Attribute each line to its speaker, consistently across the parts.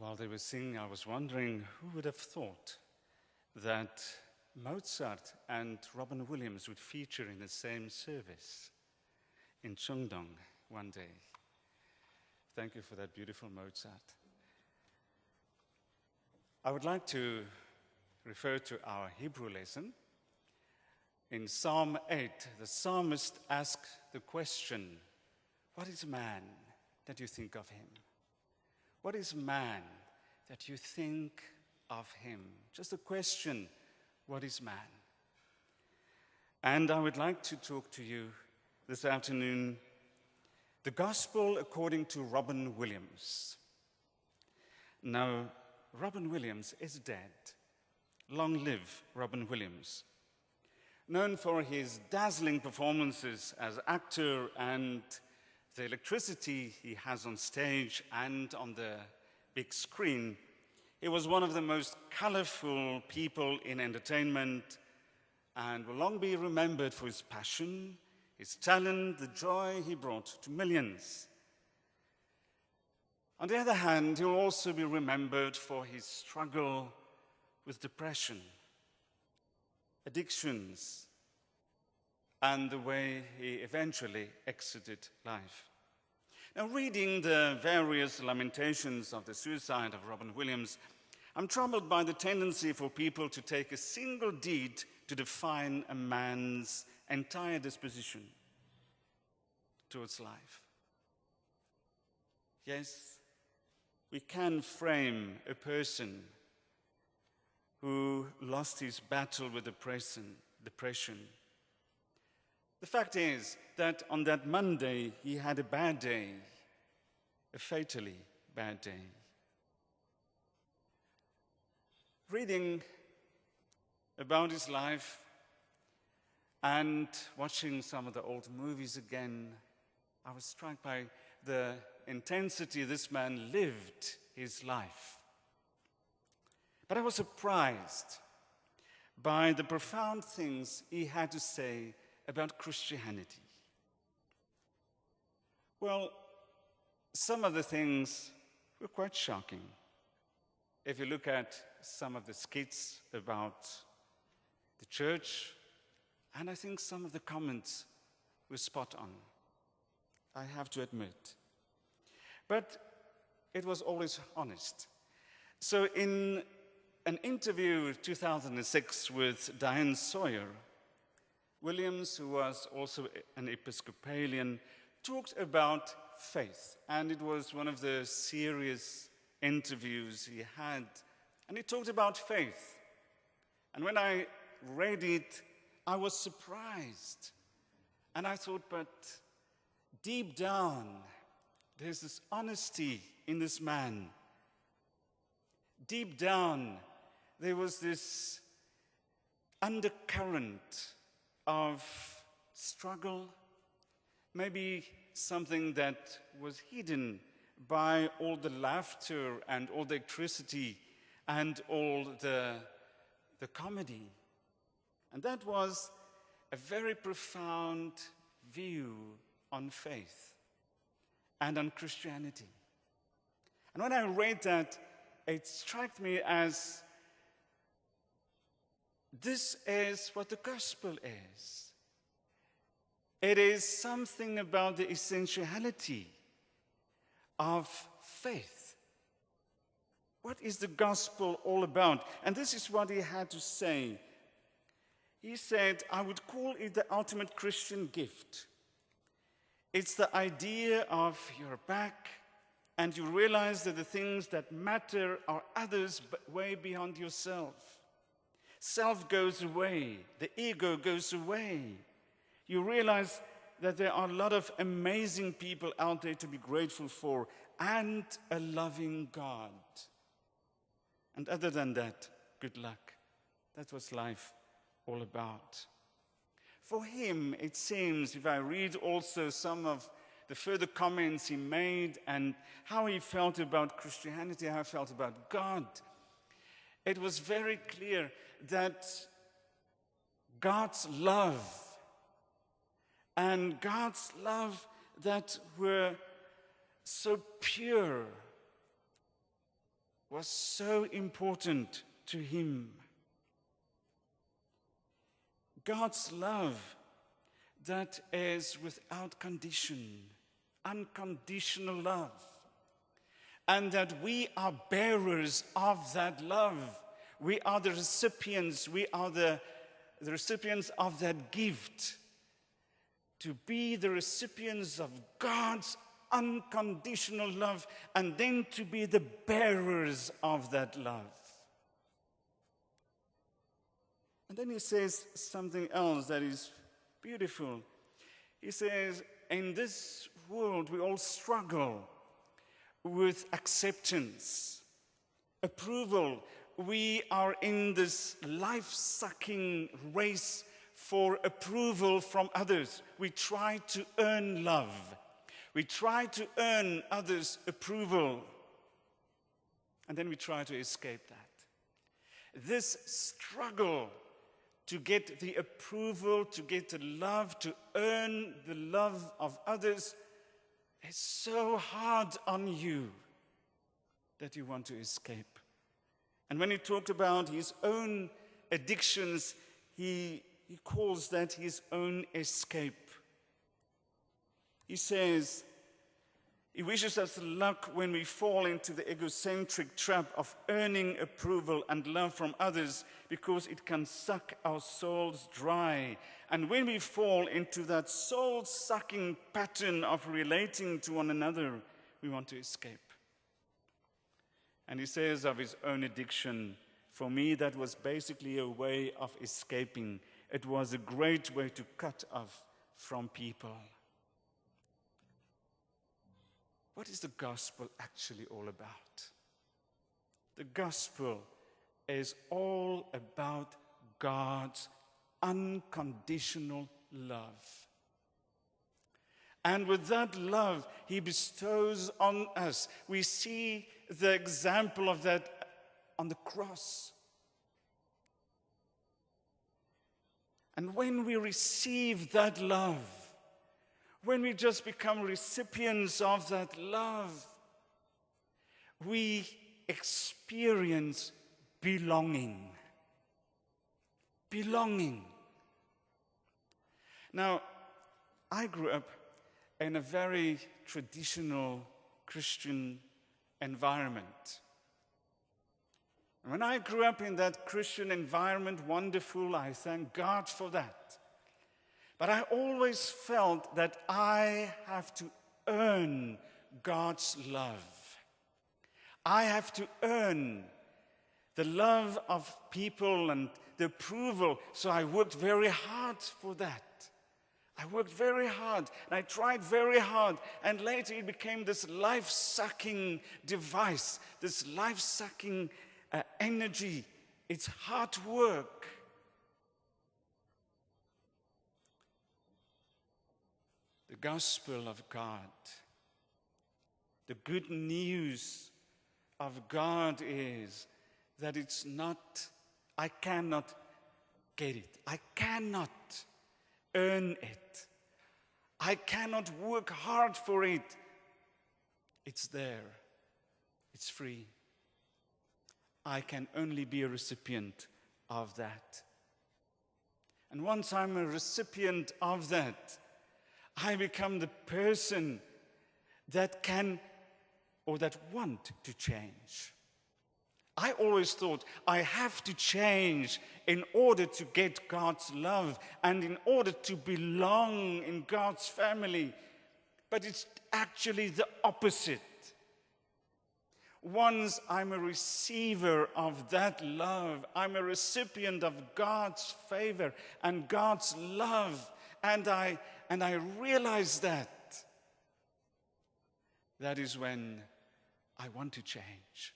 Speaker 1: While they were singing, I was wondering who would have thought that Mozart and Robin Williams would feature in the same service in Chungdong one day. Thank you for that beautiful Mozart. I would like to refer to our Hebrew lesson. In Psalm 8, the psalmist asks the question, what is man that you think of him? What is man that you think of him? Just a question, what is man? And I would like to talk to you this afternoon, the Gospel according to Robin Williams. Now, Robin Williams is dead. Long live Robin Williams. Known for his dazzling performances as actor and the electricity he has on stage and on the big screen, he was one of the most colorful people in entertainment and will long be remembered for his passion, his talent, the joy he brought to millions. On the other hand, he will also be remembered for his struggle with depression, addictions, and the way he eventually exited life. Now, reading the various lamentations of the suicide of Robin Williams, I'm troubled by the tendency for people to take a single deed to define a man's entire disposition towards life. Yes, we can frame a person who lost his battle with depression. The fact is that on that Monday, he had a bad day, a fatally bad day. Reading about his life and watching some of the old movies again, I was struck by the intensity this man lived his life. But I was surprised by the profound things he had to say about Christianity. Well, some of the things were quite shocking. If you look at some of the skits about the church, and I think some of the comments were spot on, I have to admit. But it was always honest. So in an interview in 2006 with Diane Sawyer, Williams, who was also an Episcopalian, talked about faith. And it was one of the serious interviews he had. And he talked about faith. And when I read it, I was surprised. And I thought, but deep down, there's this honesty in this man. Deep down, there was this undercurrent of struggle, maybe something that was hidden by all the laughter and all the electricity and all the comedy. And that was a very profound view on faith and on Christianity. And when I read that, it struck me as this is what the gospel is. It is something about the essentiality of faith. What is the gospel all about? And this is what he had to say. He said, I would call it the ultimate Christian gift. It's the idea of you're back and you realize that the things that matter are others way beyond yourself. Self goes away, the ego goes away. You realize that there are a lot of amazing people out there to be grateful for and a loving God. And other than that, good luck. That was life all about. For him, it seems, if I read also some of the further comments he made and how he felt about Christianity, how he felt about God, it was very clear that God's love and God's love that were so pure was so important to him. God's love that is without condition, unconditional love, and that we are bearers of that love. We are the recipients, we are the recipients of that gift, to be the recipients of God's unconditional love, and then to be the bearers of that love. And then he says something else that is beautiful. He says, in this world we all struggle with acceptance, approval. We are in this life-sucking race for approval from others. We try to earn love. We try to earn others' approval. And then we try to escape that. This struggle to get the approval, to get the love, to earn the love of others is so hard on you that you want to escape. And when he talked about his own addictions, he calls that his own escape. He says, he wishes us luck when we fall into the egocentric trap of earning approval and love from others, because it can suck our souls dry. And when we fall into that soul-sucking pattern of relating to one another, we want to escape. And he says of his own addiction, for me that was basically a way of escaping. It was a great way to cut off from people. What is the gospel actually all about? The gospel is all about God's unconditional love. And with that love he bestows on us. We see the example of that on the cross. And when we receive that love, when we just become recipients of that love, we experience belonging. Belonging. Now, I grew up in a very traditional Christian environment. And when I grew up in that Christian environment, wonderful, I thank God for that. But I always felt that I have to earn God's love. I have to earn the love of people and the approval. So I worked very hard for that. I worked very hard, and I tried very hard, and later it became this life-sucking device, this life-sucking energy. It's hard work. The gospel of God, the good news of God is that it's not, I cannot get it. I cannot earn it. I cannot work hard for it. It's there. It's free. I can only be a recipient of that. And once I'm a recipient of that, I become the person that can or that want to change. I always thought I have to change in order to get God's love and in order to belong in God's family. But it's actually the opposite. Once I'm a receiver of that love, I'm a recipient of God's favor and God's love, and I realize that is when I want to change.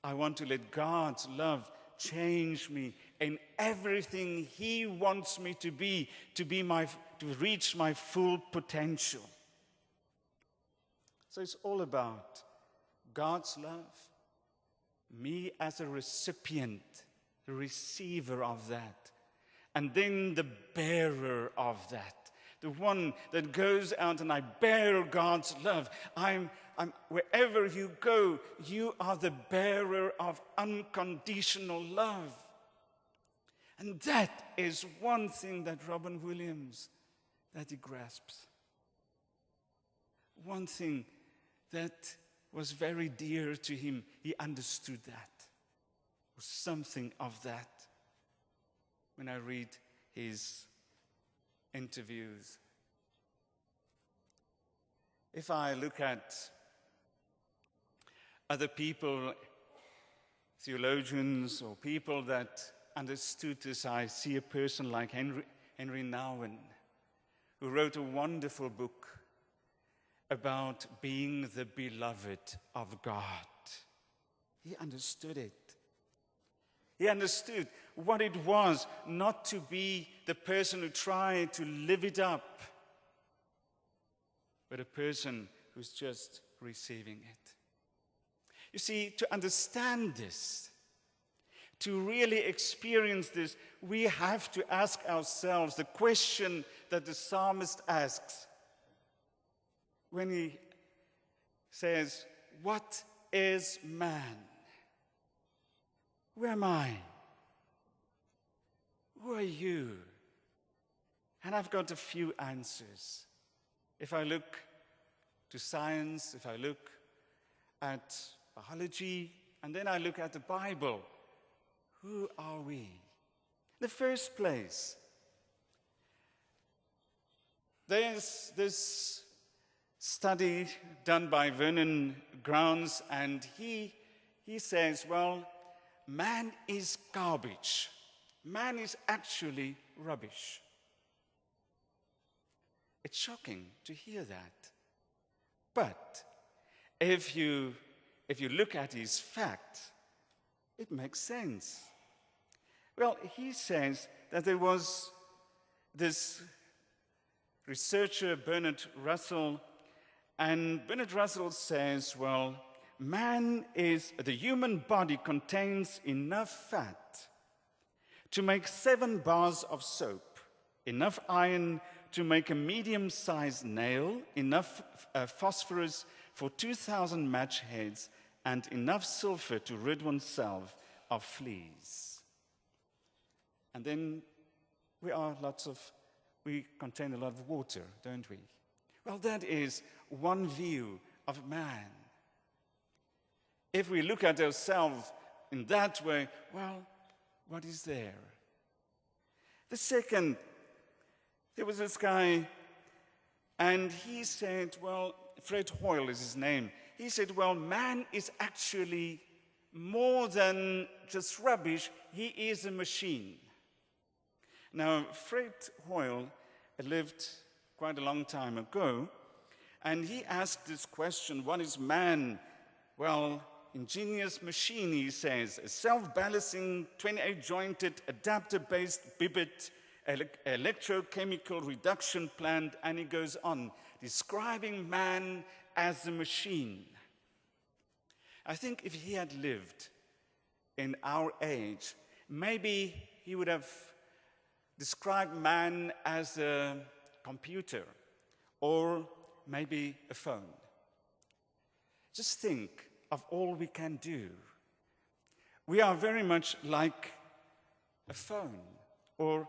Speaker 1: I want to let God's love change me in everything He wants me to be to reach my full potential. So it's all about God's love, me as a recipient, the receiver of that, and then the bearer of that, the one that goes out and I bear God's love. Wherever you go, you are the bearer of unconditional love. And that is one thing that Robin Williams, that he grasps. One thing that was very dear to him, he understood that. Or something of that. When I read his interviews. If I look at other people, theologians or people that understood this, I see a person like Henry Nouwen, who wrote a wonderful book about being the beloved of God. He understood it. He understood what it was not to be the person who tried to live it up, but a person who's just receiving it. You see, to understand this, to really experience this, we have to ask ourselves the question that the psalmist asks when he says, "What is man? Who am I? Who are you?" And I've got a few answers. If I look to science, if I look at biology, and then I look at the Bible, who are we? In the first place, there's this study done by Vernon Grounds, and he says, well, man is garbage. Man is actually rubbish. It's shocking to hear that. But if you look at his facts, it makes sense. Well, he says that there was this researcher, Bernard Russell, and Bernard Russell says, well, the human body contains enough fat to make 7 bars of soap, enough iron to make a medium-sized nail, enough phosphorus for 2,000 match heads, and enough sulfur to rid oneself of fleas. And then we contain a lot of water, don't we? Well, that is one view of man. If we look at ourselves in that way, well, what is there? The second, there was this guy, and he said, well, Fred Hoyle is his name. He said, well, man is actually more than just rubbish. He is a machine. Now, Fred Hoyle lived quite a long time ago, and he asked this question, what is man? Well, ingenious machine, he says, a self-balancing, 28-jointed, adapter-based bibit, electrochemical reduction plant, and he goes on, describing man as a machine. I think if he had lived in our age, maybe he would have described man as a computer or maybe a phone. Just think of all we can do. We are very much like a phone or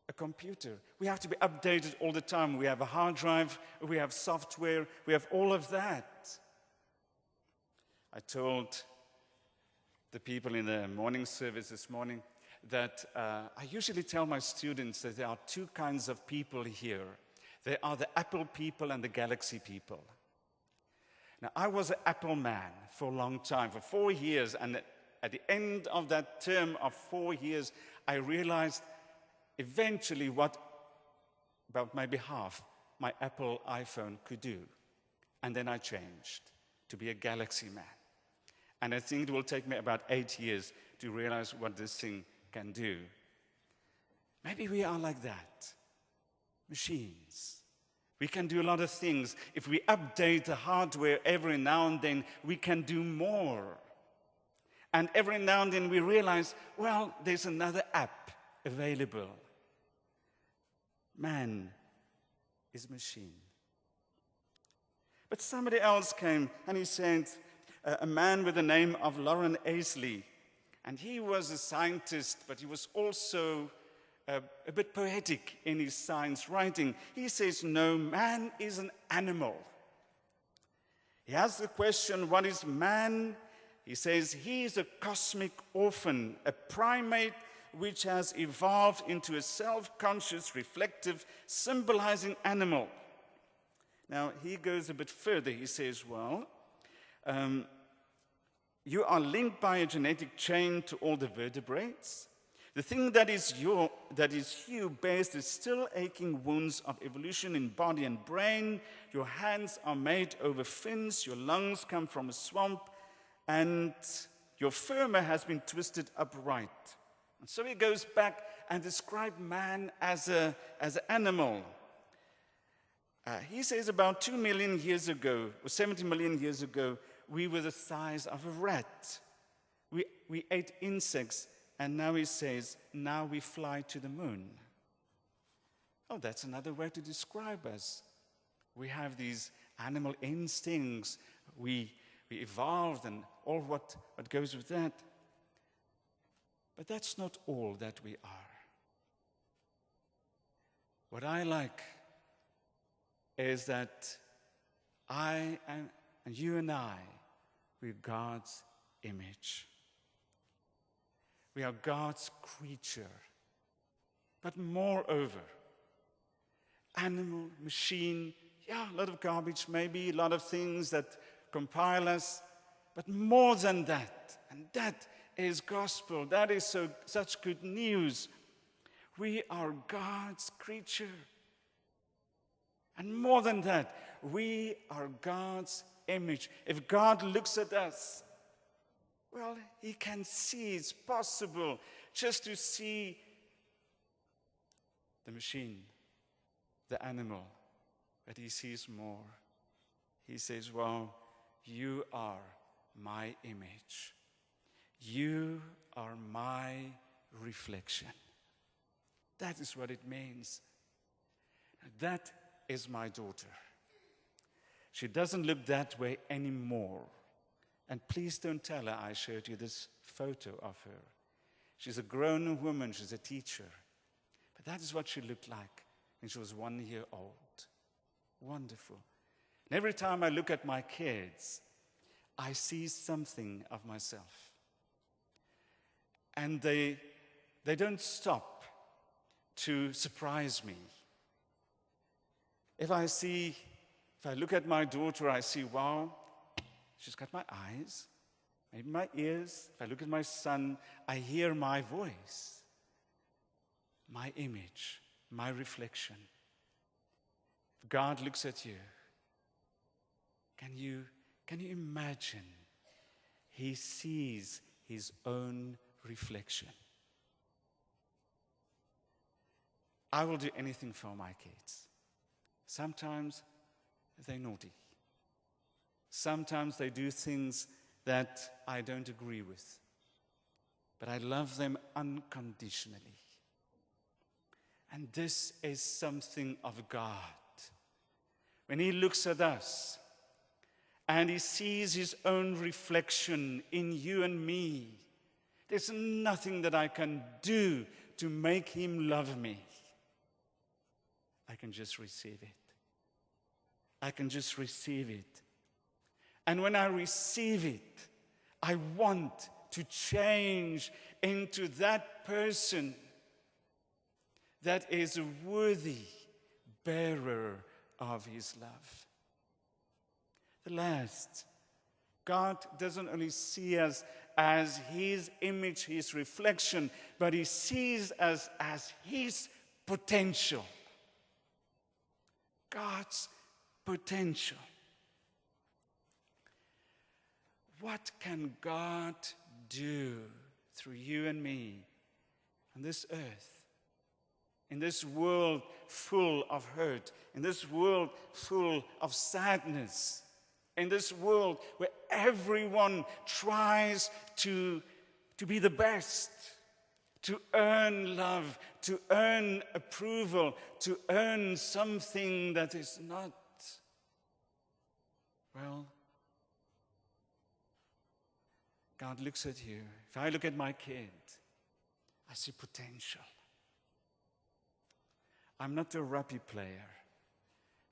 Speaker 1: a computer. We have to be updated all the time. We have a hard drive, we have software, we have all of that. I told the people in the morning service this morning that I usually tell my students that there are 2 kinds of people here. There are the Apple people and the Galaxy people. Now, I was an Apple man for a long time, for 4 years, and at the end of that term of 4 years, I realized eventually what about maybe half my Apple iPhone could do. And then I changed to be a Galaxy man. And I think it will take me about 8 years to realize what this thing can do. Maybe we are like that, machines. We can do a lot of things. If we update the hardware every now and then, we can do more. And every now and then we realize, well, there's another app available. Man is machine. But somebody else came and he said, a man with the name of Lauren Aisley, and he was a scientist, but he was also a bit poetic in his science writing. He says, no, man is an animal. He asks the question, what is man? He says, he is a cosmic orphan, a primate which has evolved into a self-conscious, reflective, symbolizing animal. Now, he goes a bit further. He says, well, you are linked by a genetic chain to all the vertebrates. The thing that is you bears the still aching wounds of evolution in body and brain. Your hands are made over fins. Your lungs come from a swamp. And your femur has been twisted upright. And so he goes back and describes man as an animal. He says about 2 million years ago, or 70 million years ago, we were the size of a rat. We ate insects, and now he says, now we fly to the moon. Oh, that's another way to describe us. We have these animal instincts. We evolved and all what goes with that. But that's not all that we are. What I like is that I am, and you and I, we're God's image. We are God's creature. But moreover, animal, machine, yeah, a lot of garbage maybe, a lot of things that compile us, but more than that, and that is gospel, that is such good news. We are God's creature. And more than that, we are God's image. If God looks at us, well, he can see it's possible just to see the machine, the animal, but he sees more. He says, well, you are my image. You are my reflection. That is what it means. That is my daughter. She doesn't look that way anymore. And please don't tell her I showed you this photo of her. She's a grown woman, she's a teacher. But that is what she looked like when she was 1 year old. Wonderful. And every time I look at my kids, I see something of myself. And they don't stop to surprise me. If I look at my daughter, I see, wow, she's got my eyes, maybe my ears. If I look at my son, I hear my voice, my image, my reflection. If God looks at you, can you imagine? He sees his own reflection. I will do anything for my kids. Sometimes they're naughty. Sometimes they do things that I don't agree with. But I love them unconditionally. And this is something of God. When he looks at us and he sees his own reflection in you and me, there's nothing that I can do to make him love me. I can just receive it. I can just receive it. And when I receive it, I want to change into that person that is a worthy bearer of his love. The last, God doesn't only see us as his image, his reflection, but he sees us as his potential. God's potential. What can God do through you and me on this earth, in this world full of hurt, in this world full of sadness, in this world where everyone tries to be the best, to earn love, to earn approval, to earn something that is not, well, God looks at you. If I look at my kid, I see potential. I'm not a rugby player,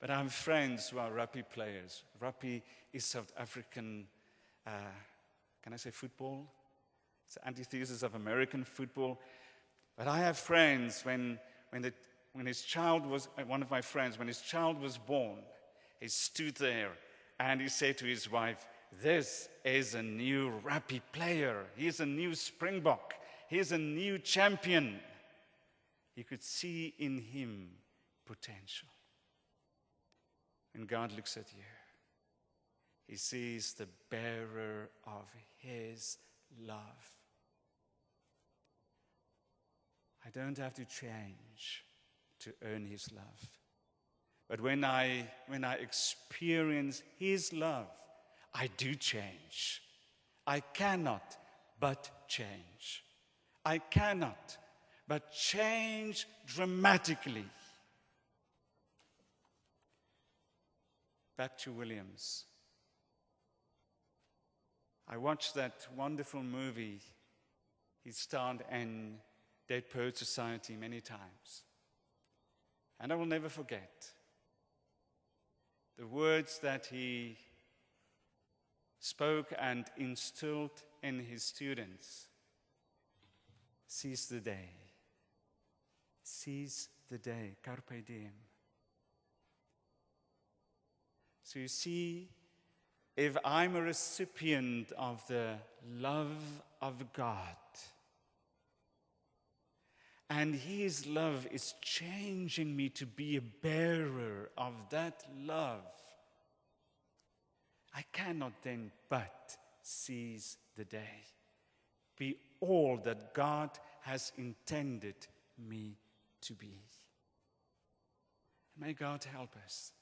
Speaker 1: but I have friends who are rugby players. Rugby is South African, can I say football? It's the antithesis of American football. But I have friends, when his child was, one of my friends, when his child was born, he stood there and he said to his wife, "This is a new rugby player. He's a new Springbok. He's a new champion." He could see in him potential. When God looks at you, he sees the bearer of his love. I don't have to change to earn his love. But when I experience his love, I do change. I cannot but change. I cannot but change dramatically. Back to Williams. I watched that wonderful movie he starred in, Dead Poets Society, many times. And I will never forget the words that he spoke and instilled in his students. Seize the day. Seize the day. Carpe diem. So you see, if I'm a recipient of the love of God, and his love is changing me to be a bearer of that love, I cannot then but seize the day. Be all that God has intended me to be. May God help us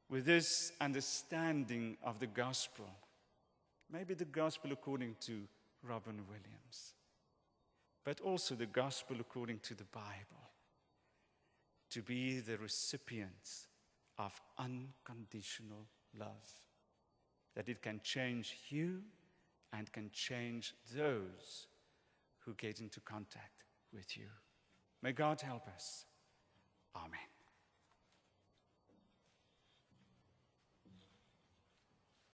Speaker 1: with this understanding of the gospel, maybe the gospel according to Robin Williams, but also the gospel according to the Bible, to be the recipients of unconditional love, that it can change you and can change those who get into contact with you. May God help us. Amen.